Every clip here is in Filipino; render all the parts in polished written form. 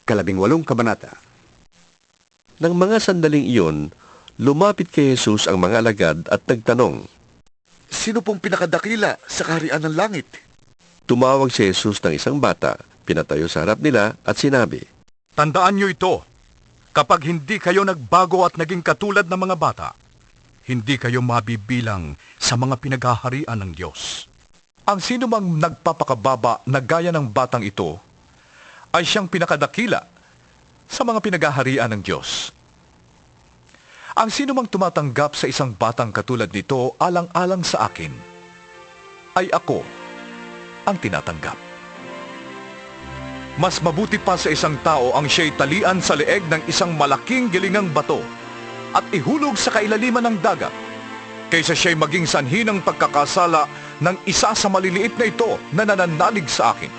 18 kabanata. Nang mga sandaling iyon, lumapit kay Jesus ang mga alagad at nagtanong. Sino pong pinakadakila sa kaharian ng langit? Tumawag si Jesus ng isang bata, pinatayo sa harap nila at sinabi, Tandaan niyo ito, kapag hindi kayo nagbago at naging katulad ng mga bata, hindi kayo mabibilang sa mga pinaghaharian ng Diyos. Ang sino mang nagpapakababa na gaya ng batang ito, ay siyang pinakadakila sa mga pinaghaharian ng Diyos. Ang sino mang tumatanggap sa isang batang katulad nito alang-alang sa akin, ay ako ang tinatanggap. Mas mabuti pa sa isang tao ang siya'y talian sa leeg ng isang malaking gilingang bato at ihulog sa kailaliman ng dagat, kaysa siya'y maging sanhi ng pagkakasala ng isa sa maliliit na ito na nananalig sa akin.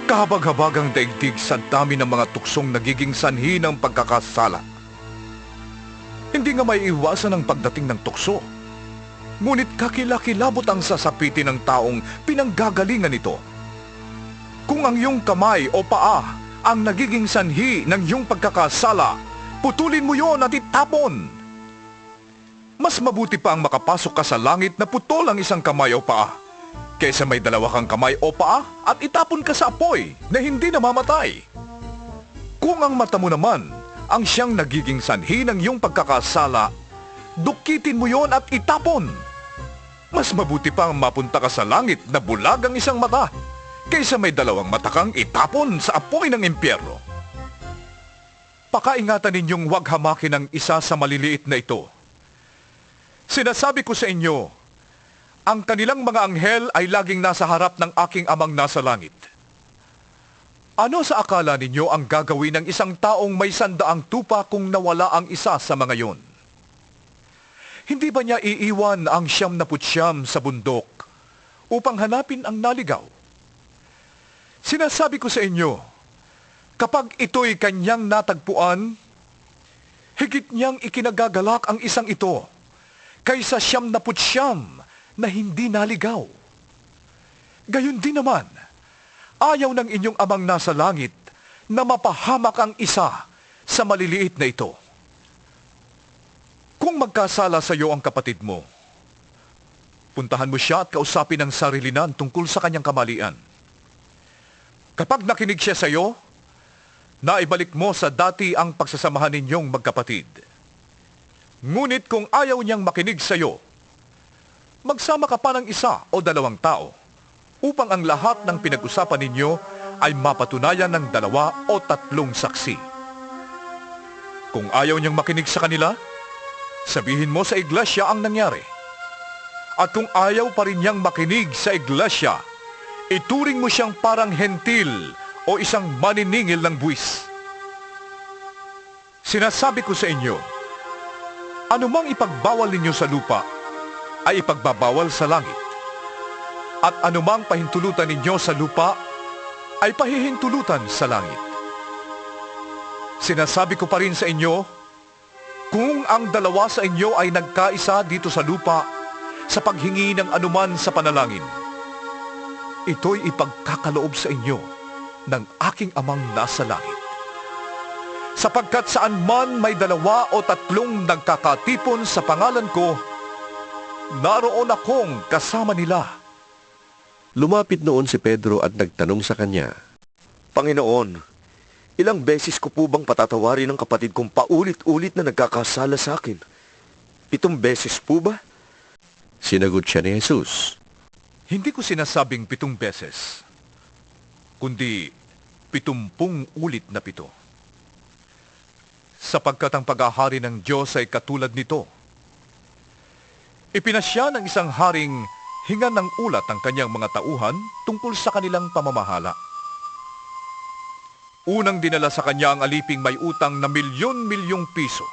Kahabag-habagang daigdig sa dami ng mga tuksong nagiging sanhi ng pagkakasala. Hindi nga may iwasan ang pagdating ng tukso. Ngunit kakilakilabot ang sasapitin ng taong pinanggagalingan nito. Kung ang iyong kamay o paa ang nagiging sanhi ng iyong pagkakasala, putulin mo yon at itapon. Mas mabuti pa ang makapasok ka sa langit na putol ang isang kamay o paa, kaysa may dalawa kang kamay o paa at itapon ka sa apoy na hindi namamatay. Kung ang mata mo naman ang siyang nagiging sanhi ng iyong pagkakasala, dukitin mo yon at itapon. Mas mabuti pang mapunta ka sa langit na bulag ang isang mata, kaysa may dalawang mata kang itapon sa apoy ng impyerno. Pakaingatan ninyong huwag hamakin ang isa sa maliliit na ito. Sinasabi ko sa inyo, ang kanilang mga anghel ay laging nasa harap ng aking amang nasa langit. Ano sa akala ninyo ang gagawin ng isang taong may 100 tupa kung nawala ang isa sa mga yon? Hindi ba niya iiwan ang 99 sa bundok upang hanapin ang naligaw? Sinasabi ko sa inyo, kapag ito'y kanyang natagpuan, higit niyang ikinagagalak ang isang ito kaysa 99 na hindi naligaw. Gayon din naman, ayaw ng inyong amang nasa langit na mapahamak ang isa sa maliliit na ito. Kung magkasala sa iyo ang kapatid mo, puntahan mo siya at kausapin ang sarilinan tungkol sa kanyang kamalian. Kapag nakinig siya sa iyo, naibalik mo sa dati ang pagsasamahan ninyong magkapatid. Ngunit kung ayaw niyang makinig sa iyo, magsama ka pa ng 1 o 2 tao upang ang lahat ng pinag-usapan ninyo ay mapatunayan ng 2 o 3 saksi. Kung ayaw niyang makinig sa kanila, sabihin mo sa iglesia ang nangyari. At kung ayaw pa rin niyang makinig sa iglesia, ituring mo siyang parang hentil o isang maniningil ng buwis. Sinasabi ko sa inyo, anumang ipagbawal ninyo sa lupa, ay ipagbabawal sa langit. At anumang pahintulutan ninyo sa lupa, ay pahihintulutan sa langit. Sinasabi ko pa rin sa inyo, kung ang 2 sa inyo ay nagkaisa dito sa lupa sa paghingi ng anuman sa panalangin, ito'y ipagkakaloob sa inyo ng aking amang nasa langit. Sapagkat saan man may 2 o 3 nagkakatipon sa pangalan ko, naroon akong kasama nila. Lumapit noon si Pedro at nagtanong sa kanya, Panginoon, ilang beses ko po bang patatawarin ang kapatid kong paulit-ulit na nagkakasala sa akin? 7 beses po ba? Sinagot siya ni Jesus, Hindi ko sinasabing 7 beses, kundi 70 ulit na 7. Sapagkat ang paghahari ng Diyos ay katulad nito. Ipinasya ng isang haring hingan ng ulat ang kanyang mga tauhan tungkol sa kanilang pamamahala. Unang dinala sa kanya ang aliping may utang na milyon-milyong piso.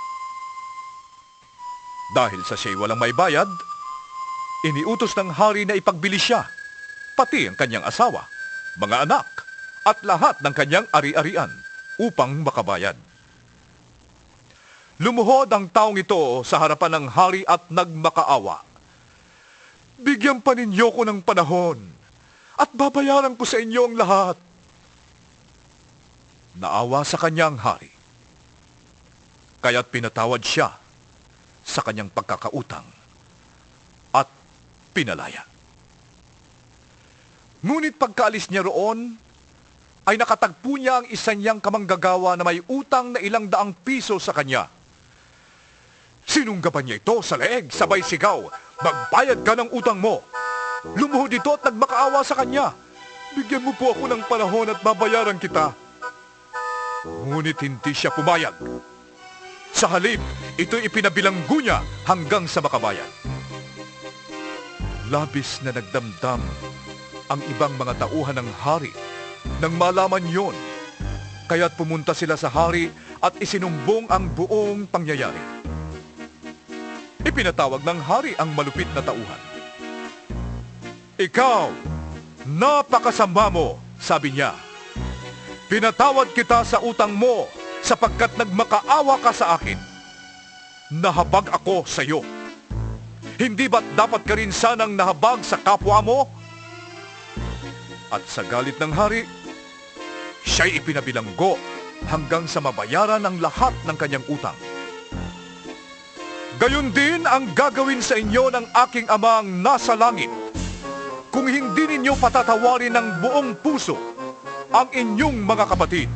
Dahil sa siya'y walang may bayad, iniutos ng hari na ipagbili siya, pati ang kanyang asawa, mga anak, at lahat ng kanyang ari-arian upang makabayad. Lumuhod ang taong ito sa harapan ng hari at nagmakaawa. Bigyan pa ninyo ko ng panahon at babayaran ko sa inyo ang lahat. Naawa sa kanya ang hari. Kaya't pinatawad siya sa kanyang pagkakautang at pinalaya. Ngunit pagkaalis niya roon, ay nakatagpo niya ang isa niyang kamanggagawa na may utang na 200 piso sa kanya. Sinunggaban niya ito sa leeg, sabay sigaw, "Magbayad ka ng utang mo!" Lumuhod ito at nagmakaawa sa kanya. "Bigyan mo po ako ng panahon at babayaran kita." Ngunit hindi siya pumayag. Sa halip, ito'y ipinabilanggo niya hanggang sa makabayad. Labis na nagdamdam ang ibang mga tauhan ng hari nang malaman yon. Kaya't pumunta sila sa hari at isinumbong ang buong pangyayari. Ipinatawag ng hari ang malupit na tauhan. "Ikaw, napakasama mo," sabi niya. "Pinatawad kita sa utang mo sapagkat nagmakaawa ka sa akin. Nahabag ako sa iyo. Hindi ba't dapat ka rin sanang nahabag sa kapwa mo?" At sa galit ng hari, siya'y ipinabilanggo hanggang sa mabayaran ang lahat ng kanyang utang. Gayon din ang gagawin sa inyo ng aking amang nasa langit, kung hindi ninyo patatawarin ng buong puso ang inyong mga kapatid.